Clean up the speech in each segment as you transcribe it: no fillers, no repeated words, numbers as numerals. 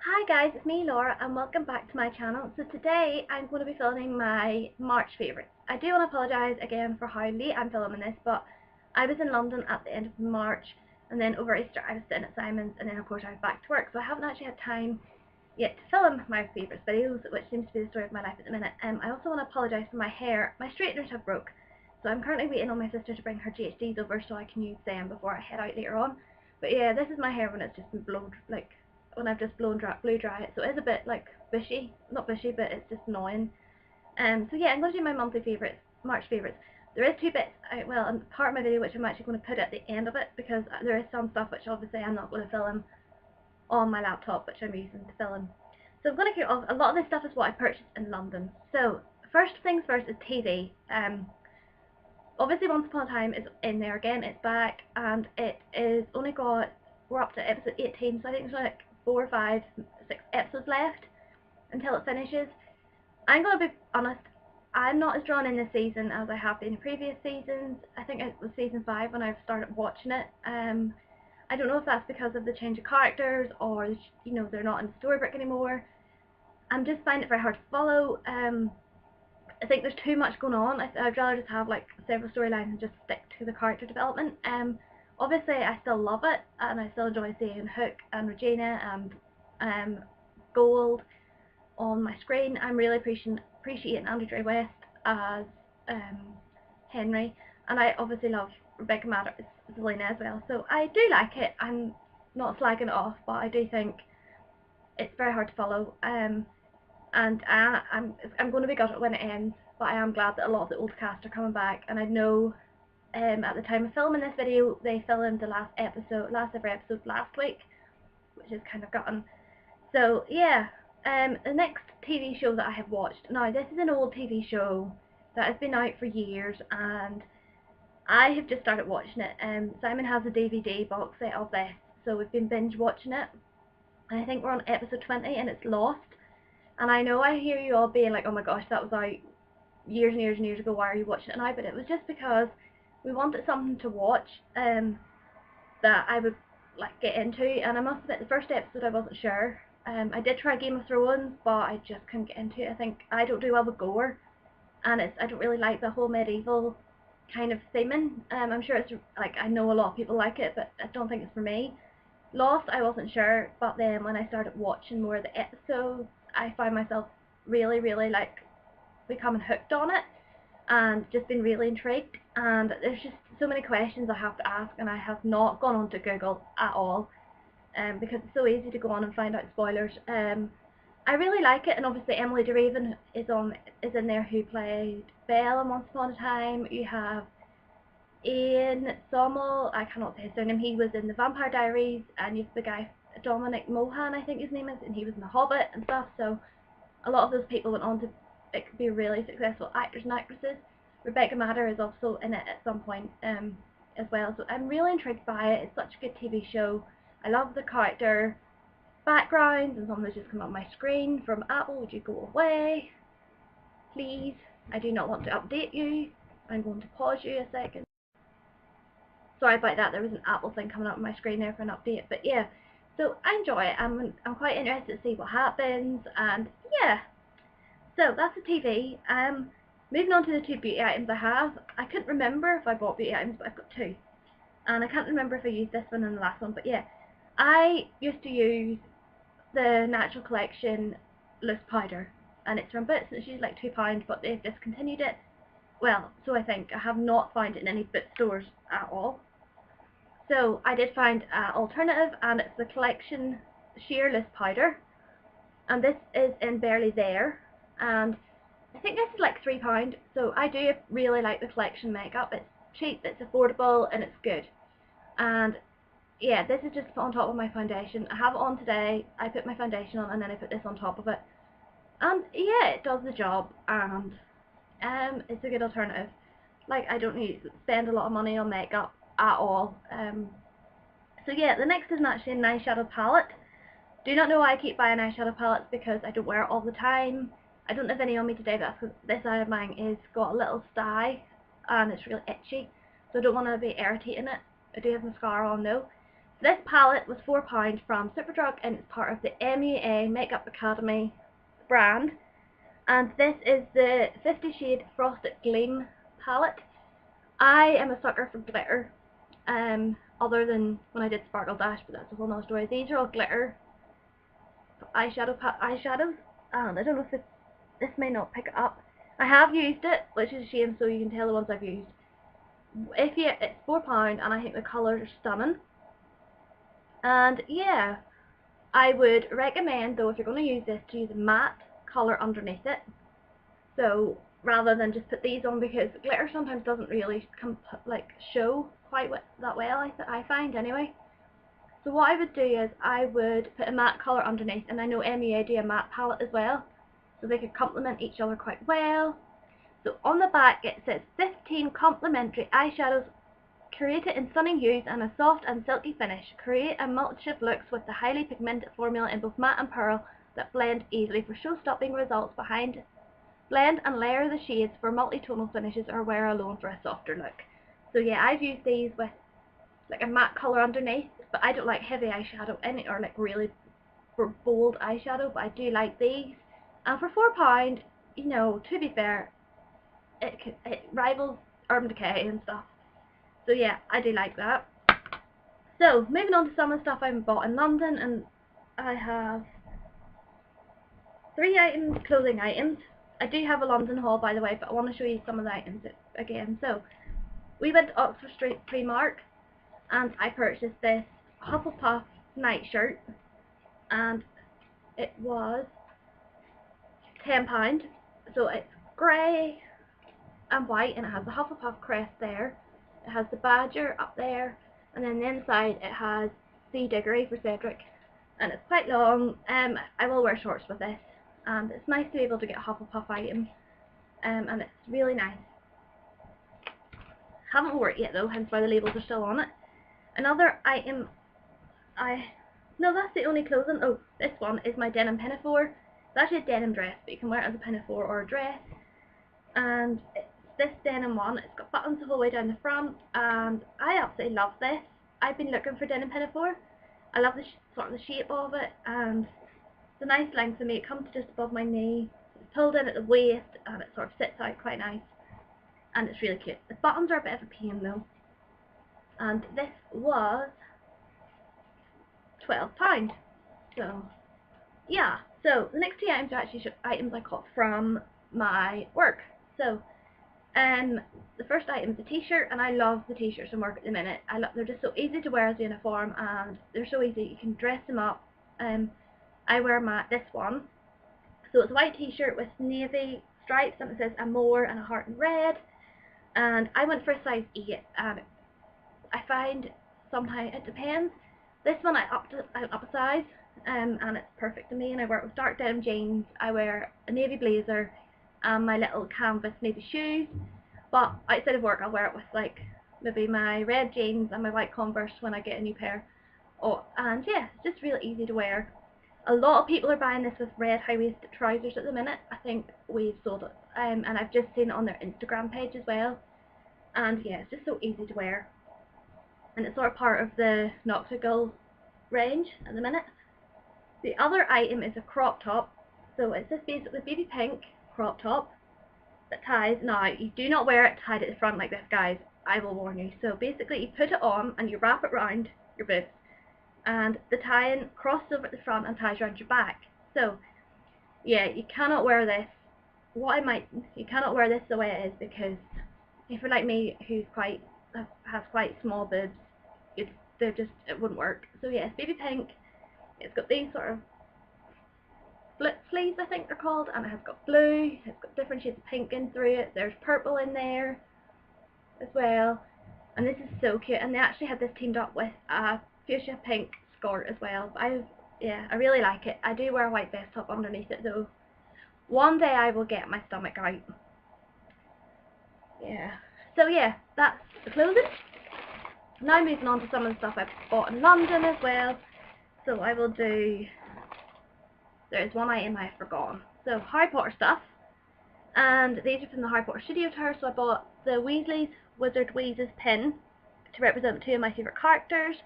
Hi guys, it's me Laura and welcome back to my channel. So today I'm going to be filming my March favourites. I do want to apologise again for how late I'm filming this, but I was in London at the end of March and then over Easter I was sitting at Simon's and then of course I was back to work, so I haven't actually had time yet to film my favourites videos, which seems to be the story of my life at the minute. I also want to apologise for my hair. My straighteners have broke, so I'm currently waiting on my sister to bring her GHDs over so I can use them before I head out later on. But yeah, this is my hair when it's just been blown, like when I've just blow dry it, so it is a bit like bushy, not bushy, but it's just annoying. So yeah, I'm going to do my monthly favourites, March favourites. There is two bits, well, part of my video which I'm actually going to put at the end of it because there is some stuff which obviously I'm not going to film on my laptop, which I'm using to film. So I'm going to get off. A lot of this stuff is what I purchased in London. So first things first is TV. Obviously Once Upon a Time is in there again, it's back, and it is only got, we're up to episode 18, so I think there's like 4, 5, 6 episodes left until it finishes. I'm going to be honest, I'm not as drawn in this season as I have been in previous seasons. I think it was season 5 when I started watching it. I don't know if that's because of the change of characters or, you know, they're not in the storybook anymore. I'm just finding it very hard to follow. I think there's too much going on. I'd rather just have like several storylines and just stick to the character development. Obviously I still love it and I still enjoy seeing Hook and Regina and Gold on my screen. I'm really appreciating Andrew Dre West as Henry, and I obviously love Rebecca Matters as Selena as well. So I do like it. I'm not slagging it off, but I do think it's very hard to follow. And I'm going to be gutted when it ends, but I am glad that a lot of the old cast are coming back. And I know at the time of filming this video, they filmed the last ever episode last week, which is kind of gutting. So yeah, the next TV show that I have watched, now this is an old TV show that has been out for years, and I have just started watching it. Simon has a DVD box set of this, so we've been binge watching it. And I think we're on episode 20, and it's Lost. And I know I hear you all being like, oh my gosh, that was out years and years and years ago, why are you watching it now? But it was just because we wanted something to watch that I would like get into, and I must admit the first episode I wasn't sure. I did try Game of Thrones, but I just couldn't get into it. I think I don't do well with gore, and I don't really like the whole medieval kind of theming. I'm sure it's like, I know a lot of people like it, but I don't think it's for me. Lost, I wasn't sure, but then when I started watching more of the episodes, I found myself really, really like becoming hooked on it and just been really intrigued. And there's just so many questions I have to ask, and I have not gone on to Google at all, because it's so easy to go on and find out spoilers. I really like it, and obviously Emily DeRaven is in there, who played Belle in Once Upon a Time. You have Ian Sommel, I cannot say his surname, he was in the Vampire Diaries, and you've the guy Dominic Mohan, I think his name is, and he was in The Hobbit and stuff. So a lot of those people went on to be really successful actors and actresses. Rebecca Matter is also in it at some point as well, so I'm really intrigued by it. It's such a good TV show. I love the character backgrounds, and something's just come up on my screen from Apple. Would you go away, please? I do not want to update you. I'm going to pause you a second. Sorry about that, there was an Apple thing coming up on my screen there for an update, but yeah, so I enjoy it. I'm quite interested to see what happens, and yeah, so that's the TV. Moving on to the two beauty items I have. I couldn't remember if I bought beauty items, but I've got two, and I can't remember if I used this one and the last one, but yeah, I used to use the Natural Collection loose powder, and it's from Boots, and it's usually like £2, but they've discontinued it. Well, so I think. I have not found it in any Boots stores at all. So I did find an alternative, and it's the Collection Sheer Loose Powder, and this is in Barely There, and I think this is like £3. So I do really like the Collection makeup. It's cheap, it's affordable, and it's good. And yeah, this is just put on top of my foundation. I have it on today. I put my foundation on, and then I put this on top of it, and yeah, it does the job, and it's a good alternative. Like, I don't need to spend a lot of money on makeup at all. So yeah, the next is actually an eyeshadow palette. Do not know why I keep buying eyeshadow palettes, because I don't wear it all the time. I don't have any on me today, but that's because this eye of mine is got a little sty and it's really itchy, so I don't want to be irritating it. I do have mascara on though. This palette was £4 from Superdrug and it's part of the MUA Makeup Academy brand. And this is the 50 Shade Frosted Gleam palette. I am a sucker for glitter, other than when I did Sparkle Dash, but that's a whole nother story. These are all glitter eyeshadows, and I don't know if this may not pick it up. I have used it, which is a shame, so you can tell the ones I've used. It's £4 and I think the colours are stunning. And yeah, I would recommend though, if you're going to use this, to use a matte colour underneath it. So rather than just put these on, because glitter sometimes doesn't really show quite that well, I find anyway. So what I would do is I would put a matte colour underneath, and I know MUA do a matte palette as well, so they could complement each other quite well. So on the back it says 15 complementary eyeshadows created in stunning hues and a soft and silky finish. Create a multitude of looks with the highly pigmented formula in both matte and pearl that blend easily for show-stopping results behind. Blend and layer the shades for multi-tonal finishes or wear alone for a softer look. So yeah, I've used these with like a matte colour underneath, but I don't like heavy eyeshadow or like really bold eyeshadow, but I do like these. And for £4, you know, to be fair, it rivals Urban Decay and stuff. So yeah, I do like that. So moving on to some of the stuff I've bought in London, and I have 3 items, clothing items. I do have a London haul, by the way, but I want to show you some of the items again. So we went to Oxford Street Primark and I purchased this Hufflepuff nightshirt, and it was £10. So it's grey and white, and it has the Hufflepuff crest there. It has the badger up there, and then the inside it has C. Diggory for Cedric, and it's quite long. I will wear shorts with this, and it's nice to be able to get a Hufflepuff item, and it's really nice. Haven't worn it yet though, hence why the labels are still on it. Another item, no, that's the only clothing. Oh, this one is my denim pinafore. It's actually a denim dress, but you can wear it as a pinafore or a dress. And it's this denim one. It's got buttons the whole way down the front, and I absolutely love this. I've been looking for denim pinafore. I love the sort of the shape of it, and it's a nice length for me. It comes just above my knee. It's pulled in at the waist, and it sort of sits out quite nice, and it's really cute. The buttons are a bit of a pain though. And this was £12. So yeah, so the next 2 items are actually items I got from my work. So the first item is a t-shirt, and I love the t-shirts in work at the minute. They're just so easy to wear as a uniform, and they're so easy, you can dress them up. I wear this one. So it's a white t-shirt with navy stripes, and it says Amore and a heart in red. And I went for a size 8, and I find sometimes it depends. This one I up a size, and it's perfect to me. And I wear it with dark denim jeans. I wear a navy blazer and my little canvas navy shoes. But outside of work, I'll wear it with like maybe my red jeans and my white Converse when I get a new pair. And yeah, it's just really easy to wear. A lot of people are buying this with red high-waisted trousers at the minute. I think we've sold it, and I've just seen it on their Instagram page as well. And yeah, it's just so easy to wear. And it's sort of part of the Noctigal range at the minute. The other item is a crop top. So it's this basically baby pink crop top that ties. Now, you do not wear it tied at the front like this, guys. I will warn you. So basically you put it on and you wrap it around your boobs, and the tie-in crosses over at the front and ties around your back. So yeah, you cannot wear this. You cannot wear this the way it is, because if you're like me, who's has quite small boobs, it wouldn't work. So yeah, it's baby pink. It's got these sort of split sleeves, I think they're called, and it has got blue. It's got different shades of pink in through it. There's purple in there as well, and this is so cute. And they actually had this teamed up with a fuchsia pink skirt as well. But I really like it. I do wear a white vest top underneath it though. One day I will get my stomach out. Yeah. So yeah, that's the clothing. Now moving on to some of the stuff I've bought in London as well. So I will do, there's one item I've forgotten. So Harry Potter stuff. And these are from the Harry Potter Studio Tour. So I bought the Weasley's Wizard Wheezes pin to represent 2 of my favourite characters.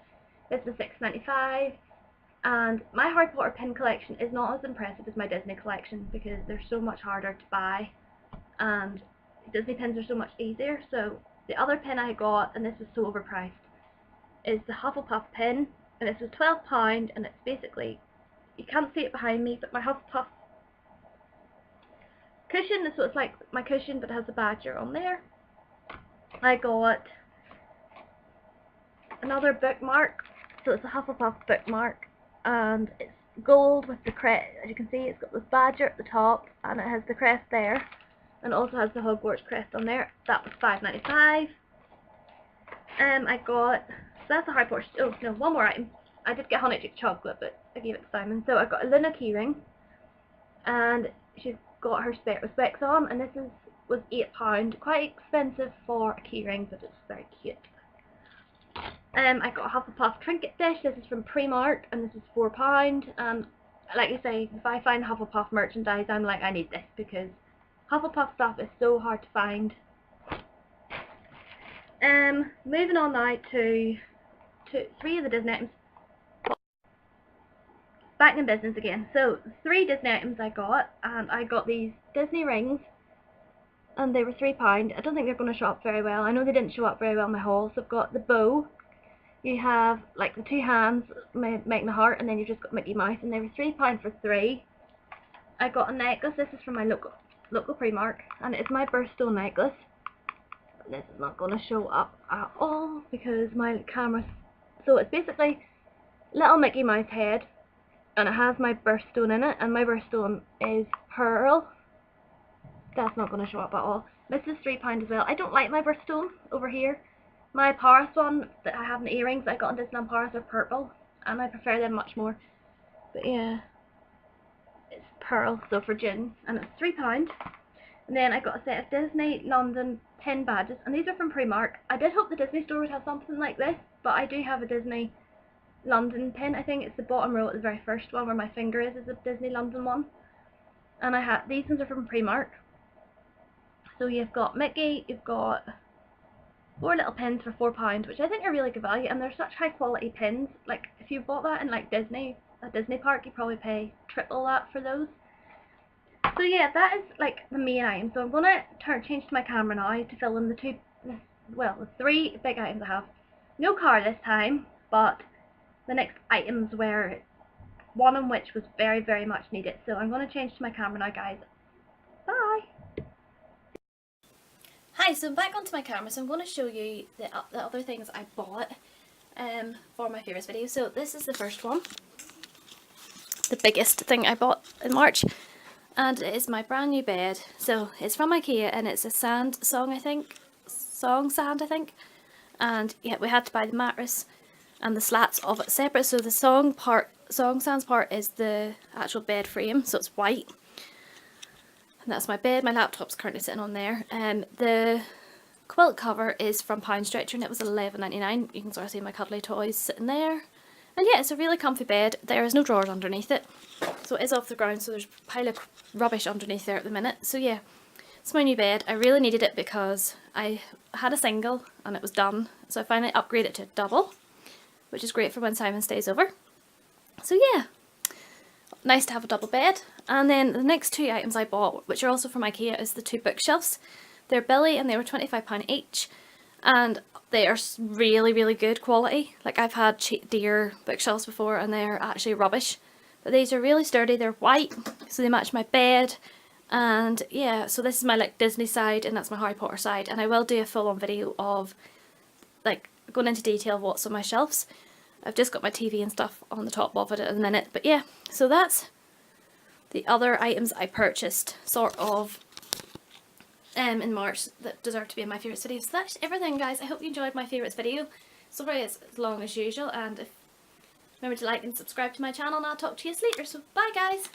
This was £6.95. And my Harry Potter pin collection is not as impressive as my Disney collection because they're so much harder to buy, and Disney pins are so much easier. So the other pin I got, and this was so overpriced, is the Hufflepuff pin, and this was £12, and it's basically, you can't see it behind me, but my Hufflepuff cushion, so it's like my cushion but it has a badger on there. I got another bookmark, so it's a Hufflepuff bookmark, and it's gold with the crest. As you can see, it's got this badger at the top, and it has the crest there, and it also has the Hogwarts crest on there. That was £5.95. I got, so that's a Harry Potter, oh no, one more item. I did get honey chocolate, but I gave it to Simon. So I got a Luna keyring, and she's got her specs on, and this was £8, quite expensive for a keyring, but it's very cute. I got a Hufflepuff trinket dish. This is from Primark, and this is £4. Like I say, if I find Hufflepuff merchandise, I'm like, I need this, because Hufflepuff stuff is so hard to find. Moving on now to 3 of the Disney items. Back in business again. So 3 Disney items I got, and I got these Disney rings, and they were £3. I don't think they're going to show up very well. I know they didn't show up very well in my haul. So I've got the bow. You have like the 2 hands making the heart, and then you've just got Mickey Mouse, and they were £3 for 3. I got a necklace. This is from my local Primark, and it's my birthstone necklace. This is not going to show up at all because my camera. So it's basically little Mickey Mouse head, and it has my birthstone in it, and my birthstone is pearl. That's not going to show up at all. This is £3 as well. I don't like my birthstone over here. My Paris one that I have in the earrings I got in Disneyland Paris are purple, and I prefer them much more. But yeah, it's pearl, so for June, and it's £3. And then I got a set of Disney London pin badges, and these are from Primark. I did hope the Disney store would have something like this, but I do have a Disney London pin. I think it's the bottom row at the very first one where my finger is a Disney London one. And I have these ones are from Primark. So you've got Mickey, you've got 4 little pins for £4, which I think are really good value, and they're such high quality pins. Like if you bought that in like a Disney park, you probably pay triple that for those. So yeah, that is like the main item. So I'm gonna change to my camera now to fill in the 3 big items I have. No car this time, but the next items were one in which was very, very much needed. So I'm gonna change to my camera now, guys. Bye. Hi, so I'm back onto my camera, so I'm going to show you the other things I bought for my favourites video. So this is the first one, the biggest thing I bought in March, and it is my brand new bed. So it's from Ikea, and it's a sand song, I think, and yeah, we had to buy the mattress and the slats of it separate. So the song sands part is the actual bed frame, so it's white. And that's my bed. My laptop's currently sitting on there. The quilt cover is from Pound Stretcher, and it was £11.99. You can sort of see my cuddly toys sitting there. And yeah, it's a really comfy bed. There is no drawers underneath it, so it is off the ground, so there's a pile of rubbish underneath there at the minute. So yeah, it's my new bed. I really needed it because I had a single and it was done, so I finally upgraded to a double, which is great for when Simon stays over. So yeah, nice to have a double bed. And then the next 2 items I bought, which are also from Ikea, is the 2 bookshelves. They're Billy, and they were £25 each, and they are really, really good quality. Like, I've had dear bookshelves before and they're actually rubbish, but these are really sturdy. They're white, so they match my bed. And yeah, so this is my like Disney side, and that's my Harry Potter side, and I will do a full-on video of like going into detail of what's on my shelves. I've just got my TV and stuff on the top of it at the minute, but yeah, so that's the other items I purchased sort of in March that deserve to be in my favourites video. So that's everything, guys. I hope you enjoyed my favourites video. Sorry it's as long as usual, and remember to like and subscribe to my channel, and I'll talk to you later. So bye, guys.